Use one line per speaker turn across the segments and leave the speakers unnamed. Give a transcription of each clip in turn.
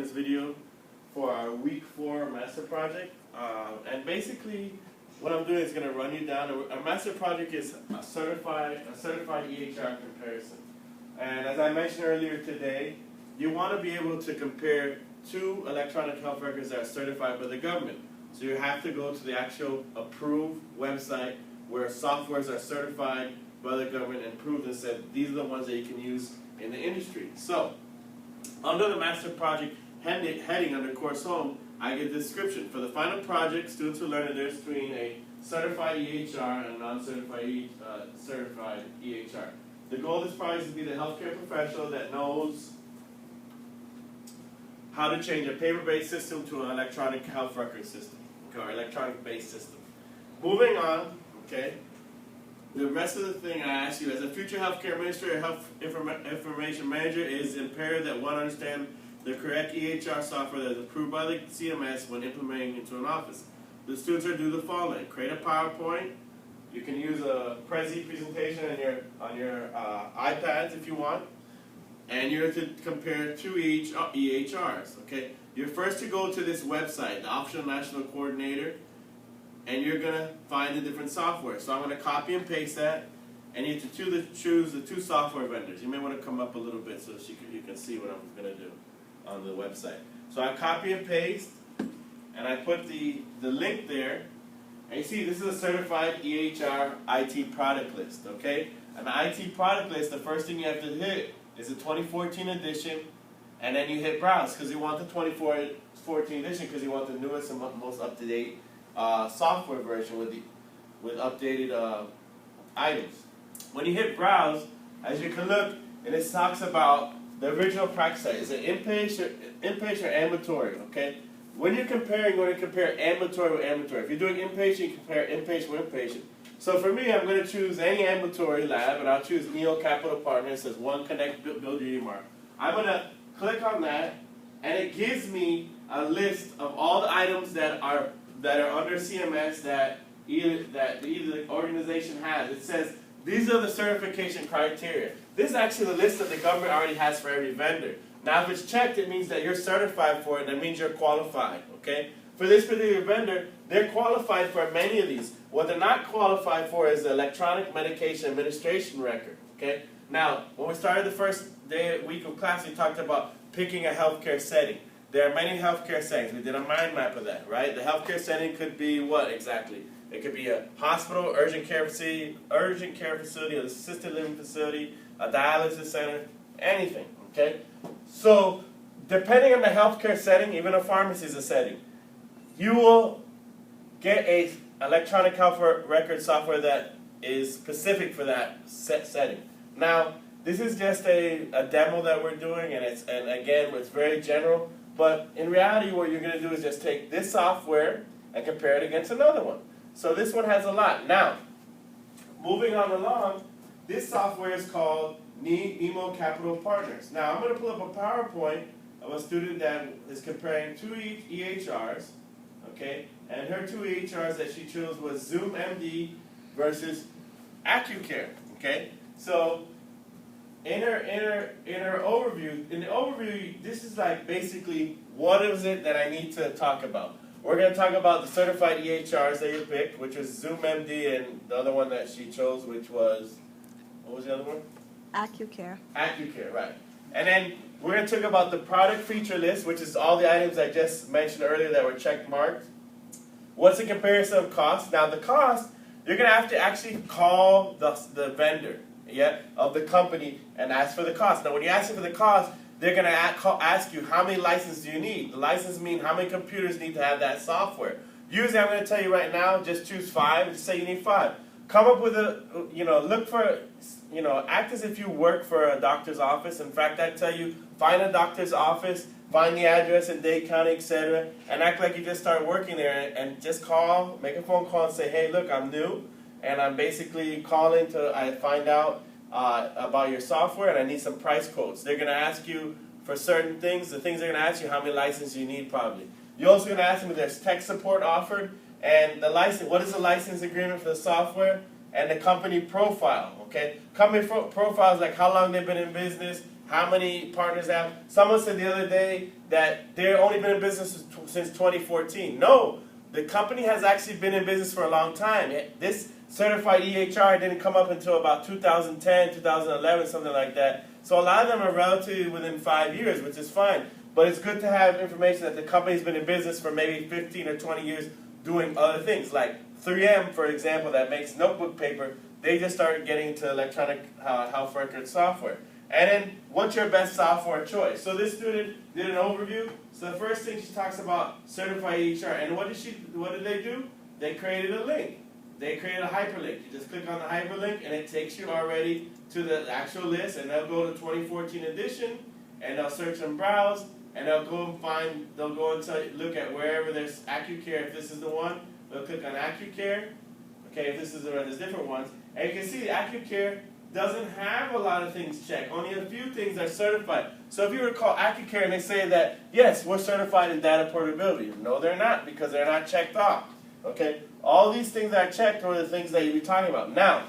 this video for our week 4 master project. And basically, what I'm doing is going to run you down. A master project is a certified EHR comparison. And as I mentioned earlier today, you want to be able to compare 2 electronic health records that are certified by the government. So you have to go to the actual approved website where softwares are certified by the government and approved and said these are the ones that you can use in the industry. So, under the master project heading under course home, I get a description. For the final project, students will learn the difference between a certified EHR and a non-certified certified EHR. The goal of this project is to be the healthcare professional that knows how to change a paper-based system to an electronic health record system, or electronic-based system. Moving on, okay, the rest of the thing I ask you, as a future healthcare administrator, health information manager, is imperative that one understand the correct EHR software that is approved by the CMS when implementing into an office. The students are to do the following: create a PowerPoint. You can use a Prezi presentation on your iPads if you want. And you're to compare 2 EHRs, okay? You're first to go to this website, the Optional National Coordinator, and you're going to find the different software. So I'm going to copy and paste that, and you have to choose the 2 software vendors. You may want to come up a little bit so you can see what I'm going to do on the website. So I copy and paste, and I put the link there, and you see this is a certified EHR IT product list, okay? An IT product list, the first thing you have to hit is the 2014 edition, and then you hit browse because you want the 2014 edition because you want the newest and most up-to-date software version with updated items. When you hit browse, as you can look, and it talks about the original practice site. Is it inpatient or ambulatory? Okay. When you're comparing, you're going to compare ambulatory with ambulatory. If you're doing inpatient, you compare inpatient with inpatient. So for me, I'm going to choose any ambulatory lab, and I'll choose Neo Capital Partners. It says One Connect Build Your EMR. I'm going to click on that, and it gives me a list of all the items that are under CMS that either the organization has. It says these are the certification criteria. This is actually the list that the government already has for every vendor. Now, if it's checked, it means that you're certified for it. That means you're qualified. Okay. For this particular vendor, they're qualified for many of these. What they're not qualified for is the electronic medication administration record. Okay. Now, when we started the first week of class, we talked about picking a healthcare setting. There are many healthcare settings. We did a mind map of that, right? The healthcare setting could be what exactly? It could be a hospital, urgent care facility, an assisted living facility, a dialysis center, anything. Okay. So, depending on the healthcare setting, even a pharmacy is a setting, you will get a electronic health record software that is specific for that setting. Now, this is just a demo that we're doing, and again, it's very general. But in reality, what you're going to do is just take this software and compare it against another one. So this one has a lot. Now, moving on along, this software is called Neo Capital Partners. Now, I'm going to pull up a PowerPoint of a student that is comparing 2 EHRs, okay? And her 2 EHRs that she chose was ZoomMD versus AccuCare, okay? So, in the overview, this is like basically what is it that I need to talk about. We're going to talk about the certified EHRs that you picked, which was ZoomMD, and the other one that she chose, which was, what was the other one?
AccuCare. AccuCare,
right. And then we're going to talk about the product feature list, which is all the items I just mentioned earlier that were check marked. What's the comparison of cost? Now the cost, you're going to have to actually call the vendor, of the company and ask for the cost. Now when you ask for the cost, they're going to ask you how many licenses do you need. The license means how many computers need to have that software. Usually I'm going to tell you right now, just choose 5 and say you need 5. Come up with look for, act as if you work for a doctor's office. In fact, I tell you, find a doctor's office, find the address in Dade County, etc., and act like you just started working there and just call, make a phone call and say, hey, look, I'm new, and I'm basically calling to find out about your software, and I need some price quotes. They're going to ask you for certain things. The things they're going to ask you, how many licenses you need probably. You're also going to ask them if there's tech support offered, and the license, what is the license agreement for the software, and the company profile, okay? Company profile is like how long they've been in business, how many partners they have. Someone said the other day that they've only been in business since 2014. No, the company has actually been in business for a long time. This certified EHR didn't come up until about 2010, 2011, something like that. So a lot of them are relatively within 5 years, which is fine. But it's good to have information that the company's been in business for maybe 15 or 20 years doing other things. Like 3M, for example, that makes notebook paper, they just started getting into electronic health record software. And then, what's your best software choice? So this student did an overview. So the first thing she talks about certified EHR. And what did they do? They created a link. They created a hyperlink. You just click on the hyperlink and it takes you already to the actual list, and they'll go to 2014 edition, and they'll search and browse, and they'll go and look at wherever there's AccuCare. If this is the one, they'll click on AccuCare. Okay, if this is the one, there's different ones. And you can see AccuCare doesn't have a lot of things checked. Only a few things are certified. So if you were to call AccuCare and they say that, yes, we're certified in data portability. No, they're not, because they're not checked off. Okay? All these things that are checked are the things that you'll be talking about. Now,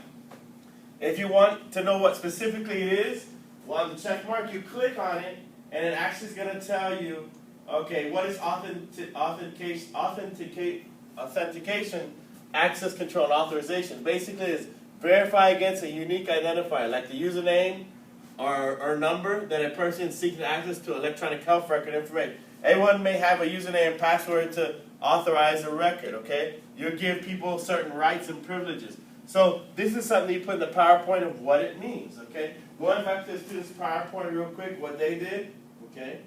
if you want to know what specifically it is, well, on the check mark, you click on it, and it actually is going to tell you, okay, what is authentication, access control, and authorization. Basically, it's verify against a unique identifier, like the username or number that a person is seeking access to electronic health record information. Everyone may have a username and password to authorize a record, okay? You give people certain rights and privileges. So this is something you put in the PowerPoint of what it means, okay? Going back to the students' PowerPoint real quick, what they did, okay,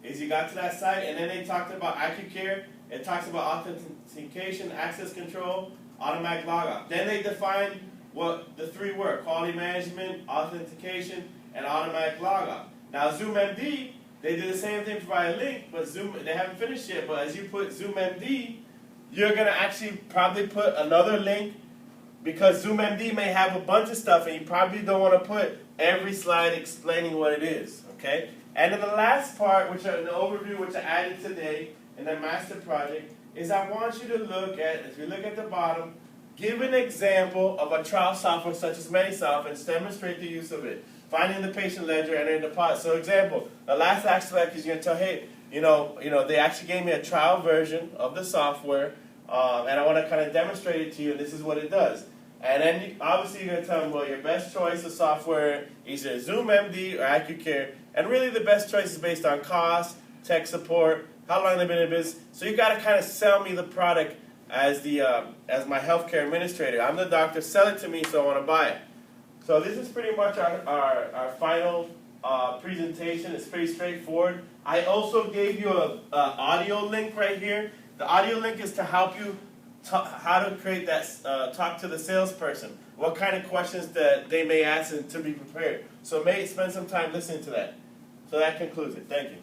is you got to that site, and then they talked about AccuCare. It talks about authentication, access control, automatic logout. Then they defined what the three were: quality management, authentication, and automatic logout. Now ZoomMD, they did the same thing, provide a link, but they haven't finished yet, but as you put ZoomMD, you're going to actually probably put another link, because ZoomMD may have a bunch of stuff, and you probably don't want to put every slide explaining what it is, okay? And then the last part, which are an overview, which I added today in the master project, is I want you to look at, if you look at the bottom, give an example of a trial software such as Manysoft and demonstrate the use of it. Finding the patient ledger, entering the pot. So example, the last aspect is you're going to tell, hey, they actually gave me a trial version of the software, and I want to kind of demonstrate it to you, and this is what it does. And then obviously you're going to tell them, well, your best choice of software is either ZoomMD or AccuCare, and really the best choice is based on cost, tech support, how long they've been in business. So you got to kind of sell me the product as my healthcare administrator. I'm the doctor, sell it to me, so I want to buy it. So this is pretty much our final presentation. It's pretty straightforward. I also gave you an audio link right here. The audio link is to help you how to create that talk to the salesperson, what kind of questions that they may ask and to be prepared. So spend some time listening to that. So that concludes it. Thank you.